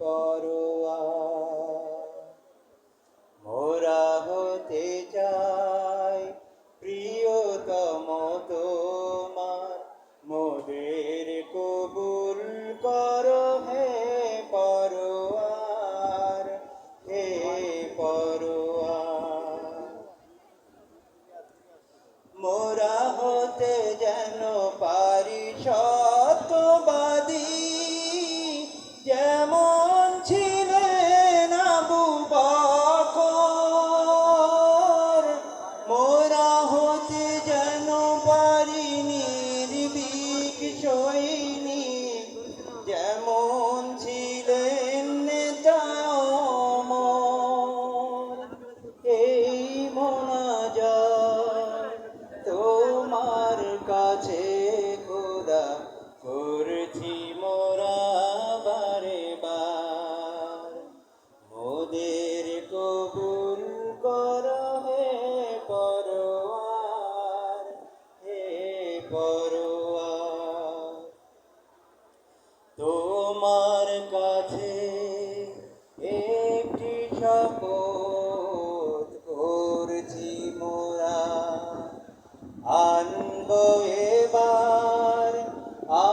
পরোয়া। মোরা হতে চাই প্রিয়তম তোমার, মোদের কবুল করো হে পরোয়ার, হে পরোয়ার। মোরা হতে যেন পারি সত্যবাদী, যেমন ছিলেন আবু বকর। মোরা হতে যেন পারি নির্ভীক সৈনিক, যেমন ছিলেন নেতা ওমর। এই মোনাজাত তোমার কাছে খোদা করছি মোরা বারে বার, মোদের কবুল করো হে পরোয়ার, হে পরোয়ার। তোমার কাছে একটি শপথ করছি মোরা, আনব এবার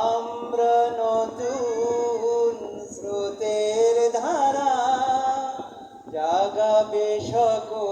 আমরা নতুন স্রোতের ধারা, জাগাবে সকল